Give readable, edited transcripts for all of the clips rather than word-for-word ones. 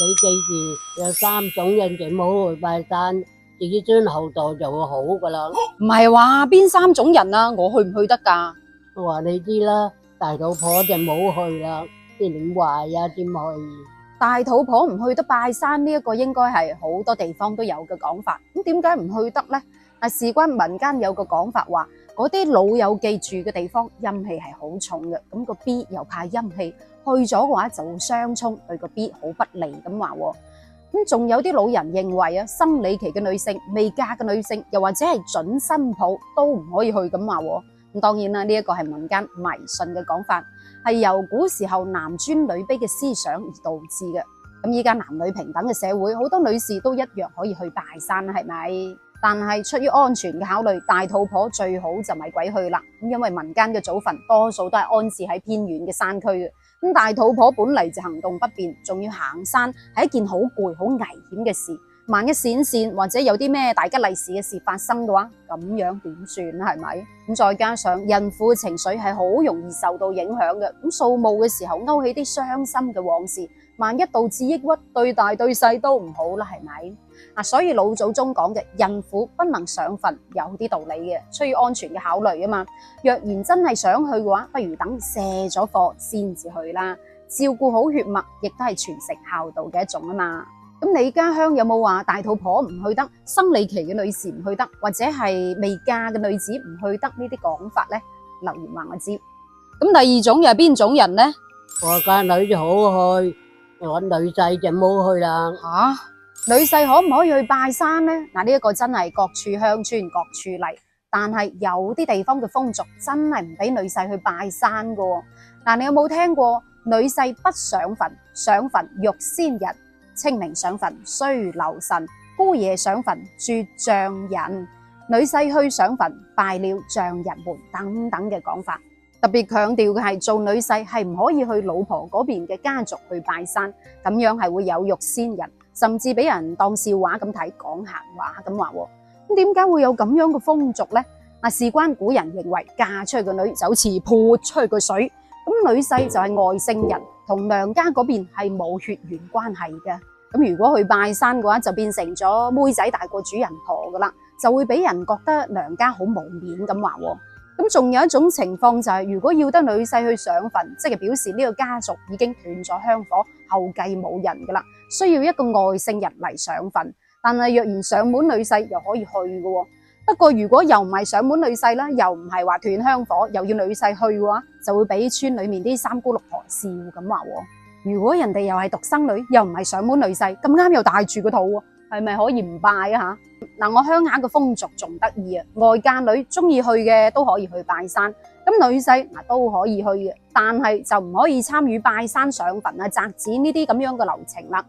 你記住有3種人就冇去拜山，自己將後代就會好噶啦。唔係話邊3種人啊？我去唔去得㗎？我話你知啦，大肚婆就冇去啦，啲點話呀？點去？大肚婆唔去得拜山呢一個應該係好多地方都有嘅講法。咁點解唔去得呢？事關民間有個講法話，嗰啲老友記住嘅地方陰氣係好重嘅，咁個 B 又怕陰氣，去咗嘅話就會相沖，對個 B 好不利咁話。咁仲有啲老人認為啊，生理期嘅女性、未嫁嘅女性，又或者係準新抱都唔可以去咁話。咁當然啦，呢一個係民間迷信嘅講法，係由古時候男尊女卑嘅思想而導致嘅。咁依家男女平等嘅社會，好多女士都一樣可以去拜山，係咪？但係出於安全嘅考慮，大肚婆最好就咪鬼去啦。咁因為民間嘅祖墳多數都係安置喺偏遠嘅山區嘅。咁大肚婆本嚟就行動不便，仲要行山，係一件好攰、好危險嘅事。萬一閃線或者有啲咩大吉利是嘅事發生嘅話，咁樣點算係咪？咁再加上孕婦嘅情緒係好容易受到影響嘅，咁掃墓嘅時候勾起啲傷心嘅往事，萬一導致抑鬱，對大對細都唔好啦，係咪？所以老祖宗講嘅孕婦不能上墳有啲道理嘅，出於安全嘅考慮啊嘛。若然真係想去嘅話，不如等卸咗貨先至去啦。照顧好血脈，亦都係傳承孝道嘅一種啊嘛。咁你家鄉有冇話大肚婆唔去得，生理期嘅女士唔去得，或者係未嫁嘅女子唔去得呢啲講法呢？留言話我知。咁第二種又係邊種人呢？我家女就好去，我女婿就冇去啦。女婿可唔可以去拜山呢？嗱，呢一個真係各處鄉村各處例，但係有啲地方嘅風俗真係唔俾女婿去拜山噶。嗱，你有冇聽過女婿不上墳，上墳欲先人，清明上墳須留神，姑爺上墳絕丈人，女婿去上墳拜了丈人們等等嘅講法。特別強調嘅係做女婿係唔可以去老婆嗰邊嘅家族去拜山，咁樣係會有辱先人，甚至俾人當笑話咁睇，講閒話咁話。咁點解會有咁樣嘅風俗呢？事關古人認為嫁出去嘅女就好似潑出去個水，咁女婿就係外姓人，同娘家嗰邊係冇血緣關係嘅。咁如果去拜山嘅話，就變成咗妹仔大過主人婆噶啦，就會俾人覺得娘家好冇面咁話。咁仲有一種情況就係，如果要得女婿去上墳，即係表示呢個家族已經斷咗香火，後繼冇人噶啦，需要一個外姓人嚟上墳。但係若然上門女婿又可以去噶。不過如果又唔係上門女婿啦，又唔係話斷香火，又要女婿去嘅話，就會俾村裏面啲三姑六婆笑咁話。如果人哋又係獨生女，又唔係上門女婿，咁啱又帶住個肚，係咪可以唔拜啊？吓，嗱，我鄉下嘅風俗仲得意啊，外嫁女中意去嘅都可以去拜山，咁女婿都可以去嘅，但係就唔可以參與拜山上墳啊、擲紙呢啲咁樣嘅流程啦。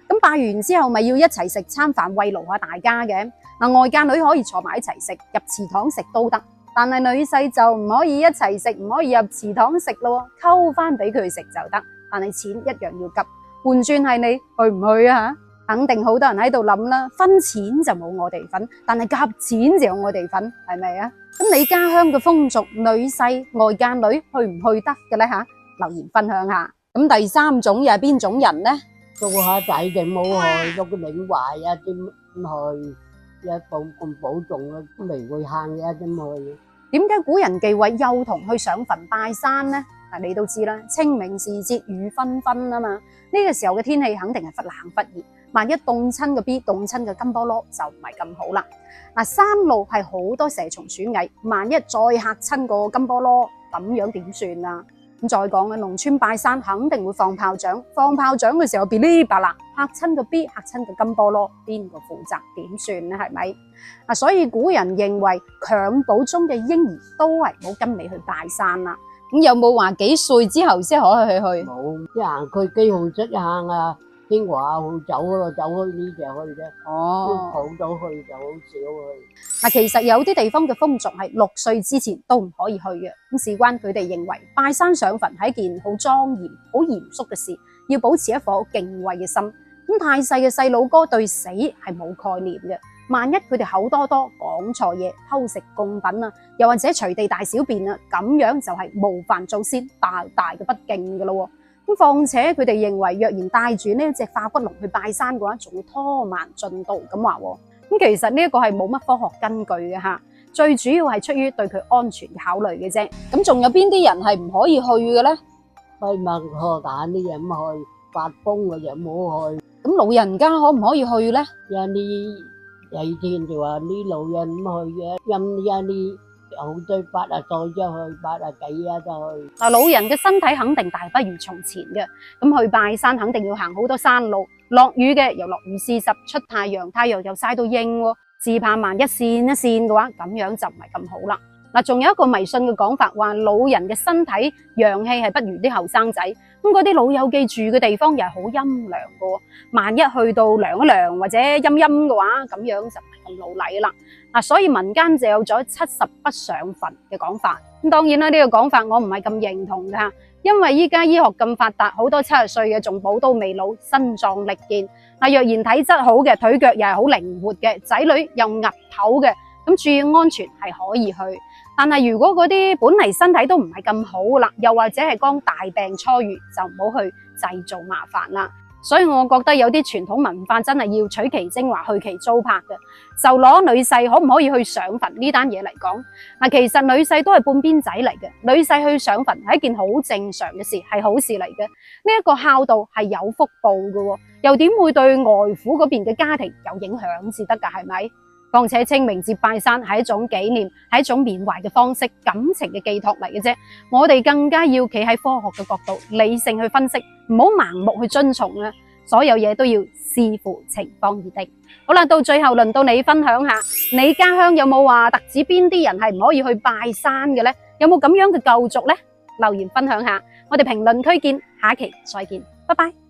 咁拜完之後咪要一齊食餐飯慰勞下大家嘅。嗱，外嫁女可以坐埋一齊食，入祠堂食都得，但係女婿就唔可以一齊食，唔可以入祠堂食咯，溝翻俾佢食就得，但係錢一樣要急。換轉係你去唔去啊？肯定好多人喺度諗啦，分錢就冇我哋份，但係夾錢就有我哋份，係咪啊？咁你家鄉嘅風俗，女婿外嫁女去唔去得嘅咧吓？留言分享下。咁第三種又係邊種人呢？做下仔就冇去，喐個領懷啊，點去？一保咁保重啦，都未會慳嘅，點去？點解古人忌諱幼童去上墳拜山呢？你都知啦，清明時節雨紛紛啊嘛，呢個時候嘅天氣肯定係忽冷忽熱，萬一凍親個 B， 凍親個金菠蘿就唔係咁好啦。山路係好多蛇蟲鼠蟻，萬一再嚇親個金菠蘿，咁樣點算啊？咁再講嘅農村拜山肯定會放炮仗，放炮仗嘅時候噼哩啪啦嚇親個 B， 嚇親個金菠蘿，邊個負責點算呢？係咪？所以古人認為襁褓中嘅嬰兒都係冇跟你去拜山啦。咁有冇話幾歲之後先可以去？冇，一行佢幾號出行啊？天華會走咯，走開呢就去啫。哦，好早去就好少去。其實有啲地方嘅風俗係6歲之前都唔可以去嘅。咁事關佢哋認為拜山上墳係一件好莊嚴、好嚴肅嘅事，要保持一顆敬畏嘅心。咁太細嘅細佬哥對死係冇概念嘅。萬一佢哋口多多講錯嘢，偷食貢品啊，又或者隨地大小便啊，咁樣就係冒犯祖先，大大嘅不敬噶咯。咁況且佢哋認為，若然帶住呢隻化骨龍去拜山嘅話，仲會拖慢進度咁話喎。咁其實呢一個係冇乜科學根據嘅嚇，最主要係出於對佢安全嘅考慮嘅啫。咁仲有邊啲人係唔可以去嘅咧？去麥荷蛋啲人唔去，發風嘅人冇去。咁老人家可唔可以去咧？有啲以前就話啲老人唔去嘅，有啲好多80歲就去，80幾就去。嗱，老人嘅身體肯定大不如從前嘅，咁去拜山肯定要行好多山路，落雨嘅又落雨40，出太陽又曬到應喎，只怕萬一跣一跣嘅話，咁樣就唔係咁好啦。嗱，仲有一個迷信嘅講法，話老人嘅身體陽氣係不如啲後生仔，咁嗰啲老友記住嘅地方又係好陰涼嘅，萬一去到涼一涼或者陰陰嘅話，咁樣就唔係咁老禮啦。嗱，所以民間就有咗70不上墳嘅講法。咁當然啦，呢個講法我唔係咁認同㗎，因為依家醫學咁發達，好多70歲嘅仲寶刀未老，身壯力健。嗱，若然體質好嘅，腿腳又係好靈活嘅，仔女又岌頭嘅，咁注意安全係可以去。但係如果嗰啲本嚟身體都唔係咁好啦，又或者係剛大病初愈，就唔好去製造麻煩啦。所以我覺得有啲傳統文化真係要取其精華，去其糟粕嘅。就攞女婿可唔可以去上墳呢單嘢嚟講，嗱，其實女婿都係半邊仔嚟嘅，女婿去上墳係一件好正常嘅事，係好事嚟嘅。呢一個孝道係有福報嘅，又點會對外父嗰邊嘅家庭有影響至得㗎？係咪？況且清明節拜山係一種紀念，係一種緬懷嘅方式，感情嘅寄託嚟嘅啫。我哋更加要企喺科學嘅角度，理性去分析，唔好盲目去遵從啊！所有嘢都要視乎情況而定。好啦，到最後輪到你分享下，你家鄉有冇話特指邊啲人係唔可以去拜山嘅呢？有冇咁樣嘅舊俗呢？留言分享下，我哋評論區見，下期再見，拜拜。